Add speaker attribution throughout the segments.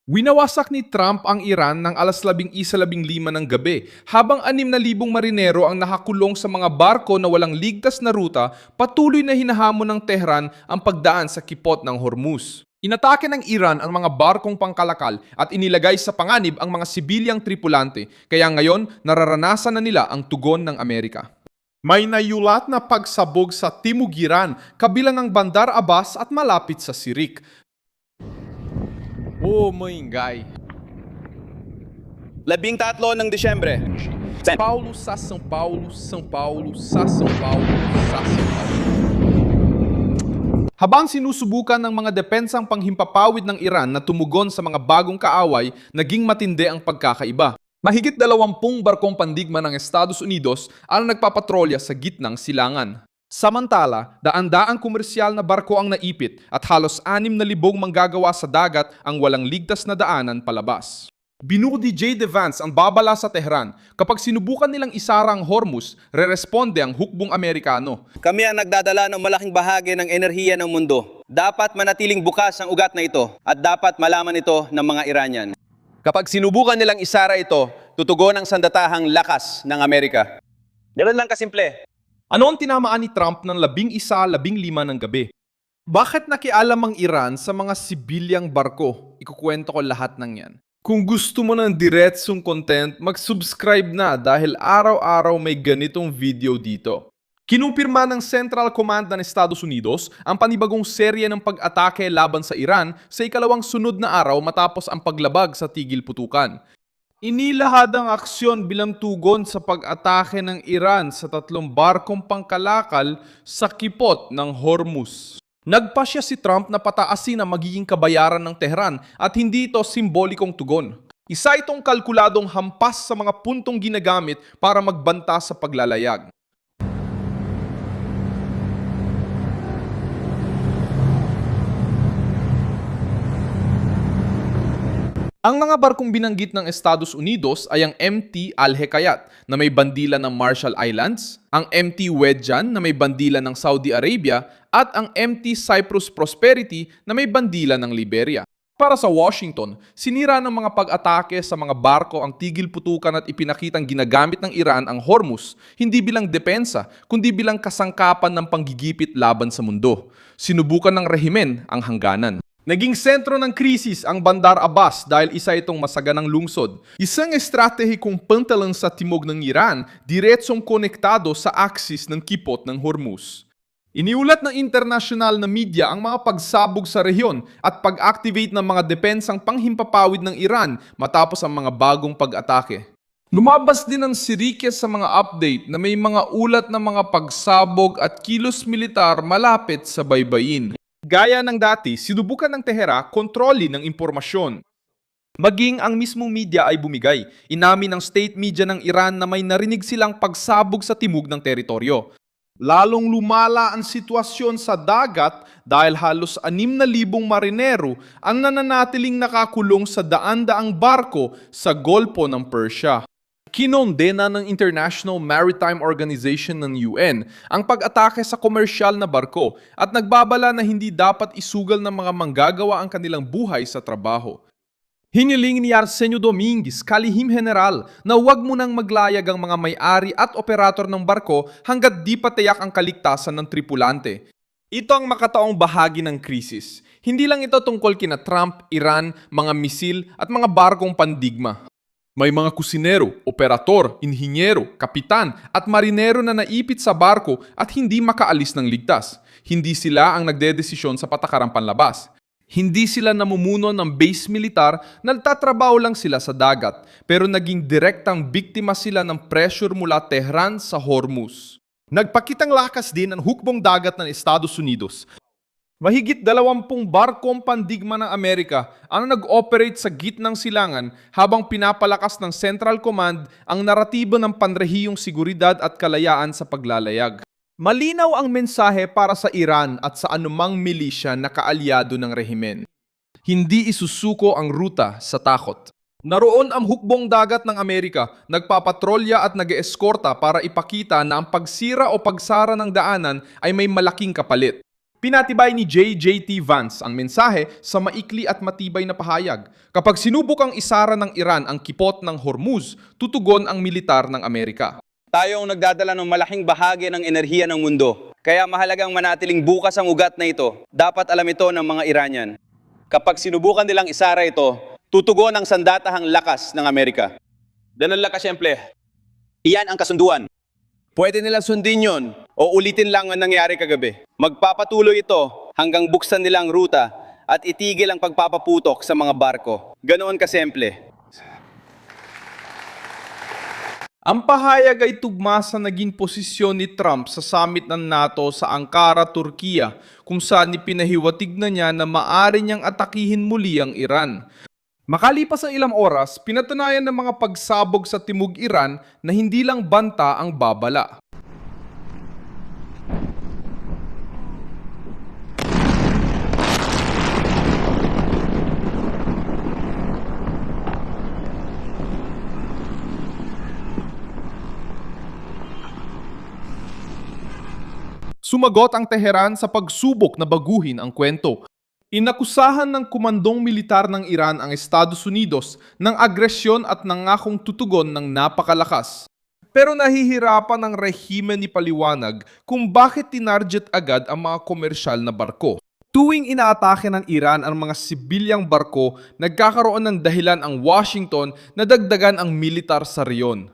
Speaker 1: Winawasak ni Trump ang Iran ng alas 11:15 ng gabi habang 6,000 marinero ang nakakulong sa mga barko na walang ligtas na ruta. Patuloy na hinahamon ng Tehran ang pagdaan sa kipot ng Hormuz. Inatake ng Iran ang mga barkong pangkalakal at inilagay sa panganib ang mga sibilyang tripulante, kaya ngayon nararanasan na nila ang tugon ng Amerika. May nayulat na pagsabog sa Timog Iran kabilang ang Bandar Abbas at malapit sa Sirik. Oh, Moingay.
Speaker 2: 13 ng Disyembre.
Speaker 1: Paulo sa São Paulo, São Paulo sa São Paulo, sa São Paulo. Habang sinusubukan ng mga depensang panghimpapawid ng Iran na tumugon sa mga bagong kaaway, naging matindi ang pagkakaiba. Mahigit 20 barkong pandigma ng Estados Unidos ang nagpapatrolya sa gitnang silangan. Samantala, daan-daang komersyal na barko ang naipit at halos 6,000 manggagawa sa dagat ang walang ligtas na daanan palabas. Binuo ni J. Vance ang babala sa Tehran kapag sinubukan nilang isara ang Hormuz, reresponde ang hukbong Amerikano.
Speaker 2: Kami ang nagdadala ng malaking bahagi ng enerhiya ng mundo. Dapat manatiling bukas ang ugat na ito at dapat malaman ito ng mga Iranian. Kapag sinubukan nilang isara ito, tutugon ang sandatahang lakas ng Amerika. Ganun lang kasimple.
Speaker 1: Ano ang tinamaan ni Trump ng 11:15 ng gabi? Bakit nakialam ang Iran sa mga sibilyang barko? Ikukwento ko lahat ng yan. Kung gusto mo ng diretsong content, mag-subscribe na dahil araw-araw may ganitong video dito. Kinumpirma ng Central Command ng Estados Unidos ang panibagong serye ng pag-atake laban sa Iran sa ikalawang sunod na araw matapos ang paglabag sa tigil putukan. Inilahad ang aksyon bilang tugon sa pag-atake ng Iran sa 3 barkong pangkalakal sa kipot ng Hormuz. Nagpasya si Trump na pataasin ang magiging kabayaran ng Tehran at hindi ito simbolikong tugon. Isa itong kalkuladong hampas sa mga puntong ginagamit para magbanta sa paglalayag. Ang mga barkong binanggit ng Estados Unidos ay ang MT Al-Hekayat na may bandila ng Marshall Islands, ang MT Wedjan na may bandila ng Saudi Arabia at ang MT Cyprus Prosperity na may bandila ng Liberia. Para sa Washington, sinira ng mga pag-atake sa mga barko ang tigil putukan at ipinakitang ginagamit ng Iran ang Hormuz hindi bilang depensa kundi bilang kasangkapan ng panggigipit laban sa mundo. Sinubukan ng rehimen ang hangganan. Naging sentro ng krisis ang Bandar Abbas dahil isa itong masaganang lungsod. Isang estratehikong pantalan sa timog ng Iran, diretsong konektado sa aksis ng kipot ng Hormuz. Iniulat ng internasyonal na media ang mga pagsabog sa rehiyon at pag-activate ng mga depensang panghimpapawid ng Iran matapos ang mga bagong pag-atake. Lumabas din ang sirike sa mga update na may mga ulat ng mga pagsabog at kilos militar malapit sa baybayin. Gaya ng dati, sinubukan ng Tehran kontrolin ng impormasyon. Maging ang mismong media ay bumigay. Inamin ng state media ng Iran na may narinig silang pagsabog sa timog ng teritoryo. Lalong lumala ang sitwasyon sa dagat dahil halos 6,000 marinero ang nananatiling nakakulong sa daan-daang barko sa Golpo ng Persia. Kinondena ng International Maritime Organization ng UN ang pag-atake sa komersyal na barko at nagbabala na hindi dapat isugal ng mga manggagawa ang kanilang buhay sa trabaho. Hiniling ni Arsenio Dominguez, kalihim general, na huwag munang maglayag ang mga may-ari at operator ng barko hanggat di pa tiyak ang kaligtasan ng tripulante. Ito ang makataong bahagi ng krisis. Hindi lang ito tungkol kina Trump, Iran, mga misil at mga barkong pandigma. May mga kusinero, operator, inhinyero, kapitan at marinero na naipit sa barko at hindi makaalis ng ligtas. Hindi sila ang nagdedesisyon sa patakarang panlabas. Hindi sila namumuno ng base militar, nagtatrabaho lang sila sa dagat, pero naging direktang biktima sila ng pressure mula Tehran sa Hormuz. Nagpakitang lakas din ang hukbong dagat ng Estados Unidos. Mahigit 20 barkong pandigma ng Amerika ang nag-operate sa gitnang silangan habang pinapalakas ng Central Command ang naratibo ng panrehiyong seguridad at kalayaan sa paglalayag. Malinaw ang mensahe para sa Iran at sa anumang milisya na kaalyado ng rehimen. Hindi isusuko ang ruta sa takot. Naroon ang hukbong dagat ng Amerika, nagpapatrolya at nag-eskorta para ipakita na ang pagsira o pagsara ng daanan ay may malaking kapalit. Pinatibay ni JJT Vance ang mensahe sa maikli at matibay na pahayag. Kapag sinubok ang isara ng Iran ang kipot ng Hormuz, tutugon ang militar ng Amerika.
Speaker 2: Tayo ang nagdadala ng malaking bahagi ng enerhiya ng mundo. Kaya mahalagang manatiling bukas ang ugat na ito. Dapat alam ito ng mga Iranian. Kapag sinubukan nilang isara ito, tutugon ang sandatahang lakas ng Amerika. Ganun lang kasyemple. Iyan ang kasunduan. Pwede nilang sundin yon o ulitin lang ang nangyari kagabi. Magpapatuloy ito hanggang buksan nilang ruta at itigil ang pagpapaputok sa mga barko. Ganoon kasimple.
Speaker 1: Ang pahayag ay tugma sa naging posisyon ni Trump sa summit ng NATO sa Ankara, Turkiya, kung saan ipinahiwatig na niya na maaari niyang atakihin muli ang Iran. Makalipas ang ilang oras, pinatunayan ng mga pagsabog sa Timog Iran na hindi lang banta ang babala. Sumagot ang Tehran sa pagsubok na baguhin ang kwento. Inakusahan ng komandong militar ng Iran ang Estados Unidos ng agresyon at nangakong tutugon ng napakalakas. Pero nahihirapan ang rehimen ni paliwanag kung bakit tinarget agad ang mga komersyal na barko. Tuwing inaatake ng Iran ang mga sibilyang barko, nagkakaroon ng dahilan ang Washington na dagdagan ang militar sa riyon.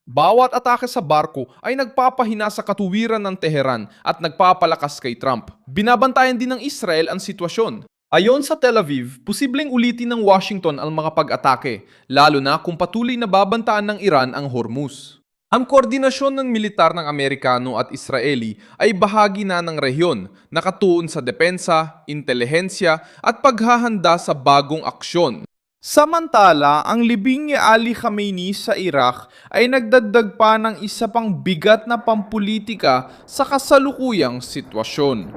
Speaker 1: Bawat atake sa barko ay nagpapahina sa katuwiran ng Tehran at nagpapalakas kay Trump. Binabantayan din ng Israel ang sitwasyon. Ayon sa Tel Aviv, posibleng ulitin ng Washington ang mga pag-atake, lalo na kung patuloy na babantaan ng Iran ang Hormuz. Ang koordinasyon ng militar ng Amerikano at Israeli ay bahagi na ng rehiyon, nakatuon sa depensa, intelihensya at paghahanda sa bagong aksyon. Samantala, ang libing ni Ali Khamenei sa Iraq ay nagdagdag pa ng isa pang bigat na pampulitika sa kasalukuyang sitwasyon.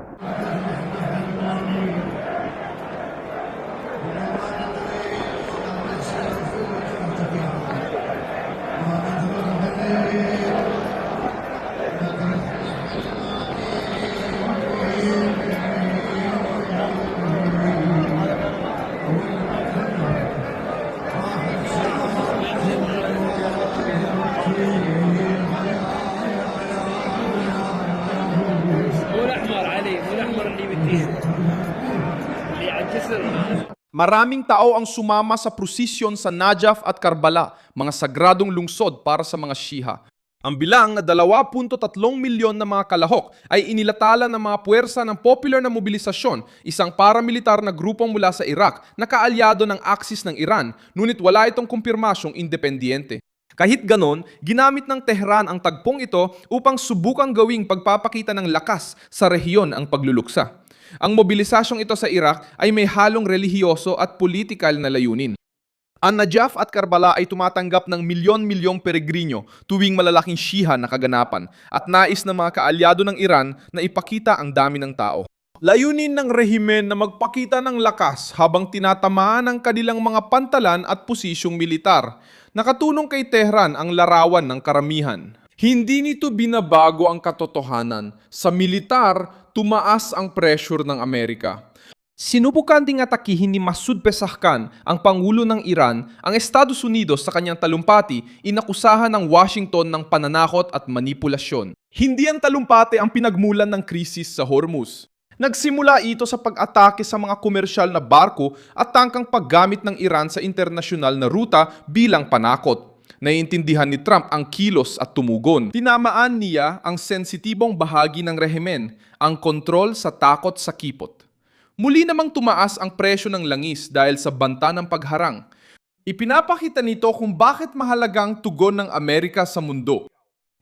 Speaker 1: Maraming tao ang sumama sa prosesyon sa Najaf at Karbala, mga sagradong lungsod para sa mga Shiha. Ang bilang na 2.3 milyon na mga kalahok ay inilatala ng mga puwersa ng Popular na Mobilisasyon, isang paramilitar na grupong mula sa Iraq na kaalyado ng Axis ng Iran, ngunit wala itong kumpirmasyong independyente. Kahit ganon, ginamit ng Tehran ang tagpong ito upang subukang gawing pagpapakita ng lakas sa rehiyon ang pagluluksa. Ang mobilisasyong ito sa Iraq ay may halong relihiyoso at politikal na layunin. Ang Najaf at Karbala ay tumatanggap ng milyon-milyong peregrinyo tuwing malalaking Shiha na kaganapan at nais ng mga kaalyado ng Iran na ipakita ang dami ng tao. Layunin ng rehimen na magpakita ng lakas habang tinatamaan ang kanilang mga pantalan at posisyong militar. Nakatulong kay Tehran ang larawan ng karamihan. Hindi nito binabago ang katotohanan. Sa militar, tumaas ang pressure ng Amerika. Sinubukan ding atakihin ni Masoud Pezeshkian, ang Pangulo ng Iran, ang Estados Unidos sa kanyang talumpati, inakusahan ng Washington ng pananakot at manipulasyon. Hindi ang talumpati ang pinagmulan ng krisis sa Hormuz. Nagsimula ito sa pag-atake sa mga komersyal na barko at tangkang paggamit ng Iran sa internasyonal na ruta bilang panakot. Naiintindihan ni Trump ang kilos at tumugon. Tinamaan niya ang sensitibong bahagi ng rehimen, ang kontrol sa takot sa kipot. Muli namang tumaas ang presyo ng langis dahil sa banta ng pagharang. Ipinapakita nito kung bakit mahalagang tugon ng Amerika sa mundo.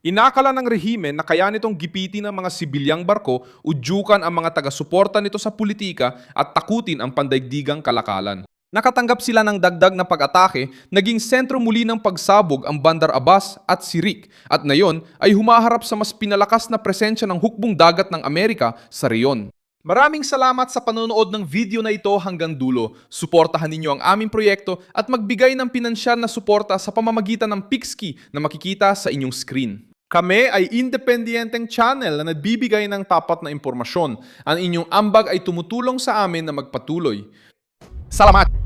Speaker 1: Inakala ng rehimen na kaya nitong gipitin ang mga sibilyang barko, udyukan ang mga taga-suporta nito sa politika at takutin ang pandaigdigang kalakalan. Nakatanggap sila ng dagdag na pag-atake, naging sentro muli ng pagsabog ang Bandar Abbas at Sirik at ngayon ay humaharap sa mas pinalakas na presensya ng hukbong dagat ng Amerika sa riyon. Maraming salamat sa panonood ng video na ito hanggang dulo. Suportahan ninyo ang aming proyekto at magbigay ng pinansyal na suporta sa pamamagitan ng Pixki na makikita sa inyong screen. Kami ay independenteng channel na nagbibigay ng tapat na impormasyon. Ang inyong ambag ay tumutulong sa amin na magpatuloy. Salamat!